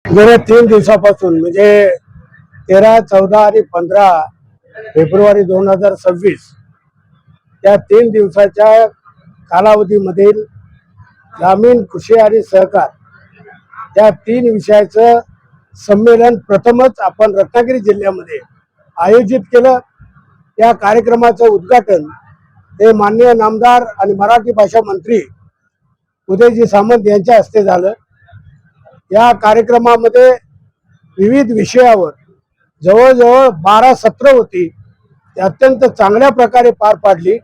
गेल्या 3 दिवसापासून म्हणजे 13, 14 आणि 15 फेब्रुवारी 2026 या 3 दिवसाच्या कालावधीमधील ग्रामीण कृषी आणि सहकार या 3 विषयाचं संमेलन प्रथमच आपण रत्नागिरी जिल्ह्यामध्ये आयोजित केलं। या कार्यक्रमाचं उद्घाटन हे माननीय नामदार आणि मराठी भाषा मंत्री उदयजी सामंत यांच्या हस्ते झालं। या कार्यक्रमामध्ये विविध विषयावर जवळजवळ 12 सत्र होती, ते अत्यंत चांगल्या प्रकारे पार पाडली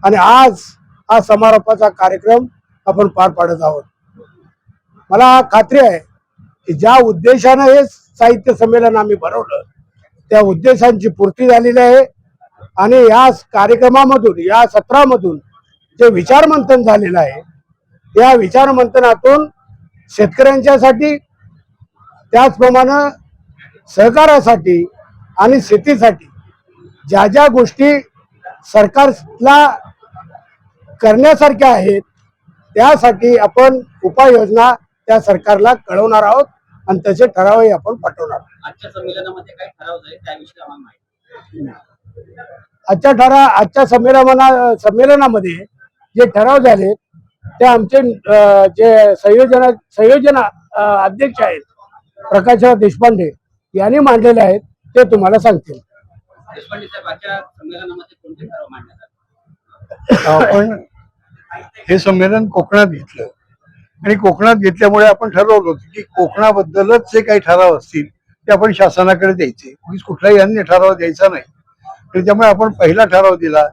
आणि आज हा समारोपाचा कार्यक्रम आपण पार पाडत आहोत। मला खात्री आहे की ज्या उद्देशाने हे साहित्य संमेलन आम्ही भरवलं त्या उद्देशांची पूर्ती झालेली आहे आणि या कार्यक्रमामधून या सत्रामधून जे विचारमंथन झालेलं आहे या विचारमंथनातून शेतकऱ्यांच्यासाठी त्याचप्रमाणे सहकारासाठी आणि शेतीसाठी ज्या ज्या गोष्टी सरकारला करण्यासारख्या आहेत त्यासाठी आपण उपाययोजना त्या सरकारला कळवणार आहोत आणि त्याचे ठरावही आपण पाठवणार आहोत। आजच्या संमेलनामध्ये काय ठराव झाले त्याविषयी आम्हाला माहिती। आजच्या संमेलनामध्ये जे ठराव झाले ते आमचे जे संयोजन अध्यक्ष आहेत प्रकाशराव देशपांडे यांनी मांडलेले आहेत, ते तुम्हाला सांगतील। देशपांडे साहेब, आजच्या संमेलनामध्ये कोणते ठराव मांडण्यात आले? आपण हे संमेलन कोकणात घेतलं आणि कोकणात घेतल्यामुळे आपण ठरवलं होतं की कोकणाबद्दलच जे काही ठराव असतील ते आपण शासनाकडे द्यायचे, कुठलाही अन्य ठराव द्यायचा नाही। आणि त्यामुळे आपण पहिला ठराव दिला,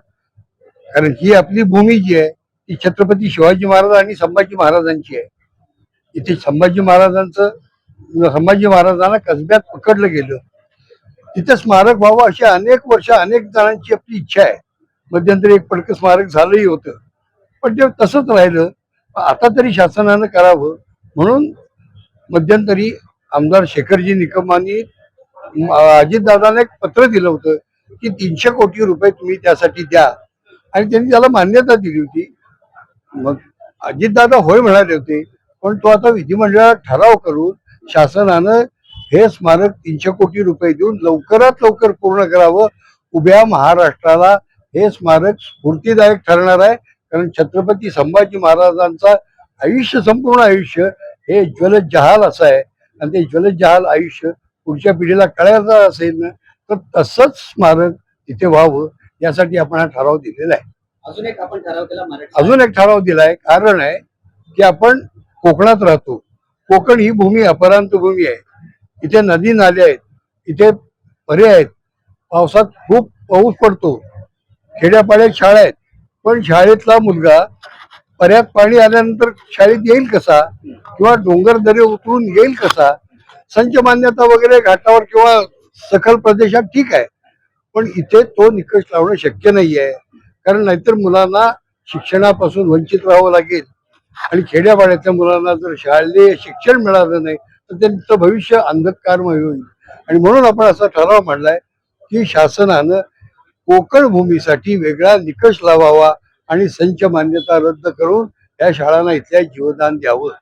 कारण ही आपली भूमी जी आहे ती छत्रपती शिवाजी महाराज आणि संभाजी महाराजांची आहे। इथे संभाजी महाराजांना कसब्यात पकडलं गेलं, तिथे स्मारक व्हावं अशी अनेक वर्ष अनेक जणांची आपली इच्छा आहे। मध्यंतरी एक पडकं स्मारक झालंही होतं, पण ते तसंच राहिलं। आता तरी शासनानं करावं म्हणून मध्यंतरी आमदार शेखरजी निकमांनी अजितदादांना एक पत्र दिलं होतं की 300 कोटी रुपये तुम्ही त्यासाठी द्या, आणि त्यांनी त्याला मान्यता दिली होती। मग अजितदादा होय म्हणाले होते, पण तो आता विधिमंडळात ठराव करून शासनानं हे स्मारक 300 कोटी रुपये देऊन लवकरात लवकर पूर्ण करावं। उभ्या महाराष्ट्राला हे स्मारक स्फूर्तीदायक ठरणार आहे, कारण छत्रपती संभाजी महाराजांचा आयुष्य, संपूर्ण आयुष्य हे ज्वलत जहाल असं आहे, आणि ते ज्वलत जहाल आयुष्य पुढच्या पिढीला कळायचं असेल ना तर तसंच स्मारक तिथे व्हावं यासाठी आपण हा ठराव दिलेला आहे। अजून एक आपण ठराव केला मराठी, अजून एक ठराव दिलाय, कारण आहे की आपण कोकणात राहतो। कोकण ही भूमी अपरांत भूमी आहे, इथे नदी नाले आहेत, इथे परे आहेत, पावसात खूप पाऊस पडतो, खेड्यापाड्यात शाळा आहेत, पण शाळेतला मुलगा पर्यात पाणी आल्यानंतर शाळेत येईल कसा, किंवा डोंगर दरे उतरून येईल कसा? संच मान्यता वगैरे घाटावर किंवा सखल प्रदेशात ठीक आहे, पण इथे तो निकष लावणं शक्य नाही आहे, कारण नाहीतर मुलांना शिक्षणापासून वंचित राहावं लागेल। आणि खेड्यापाड्यातल्या मुलांना जर शालेय शिक्षण मिळालं नाही तर त्यांचं भविष्य अंधकारमय होईल। आणि म्हणून आपण असा ठराव मांडलाय की शासनानं कोकण भूमीसाठी वेगळा निकष लावावा आणि संच मान्यता रद्द करून या शाळांना इथल्या जीवदान द्यावं।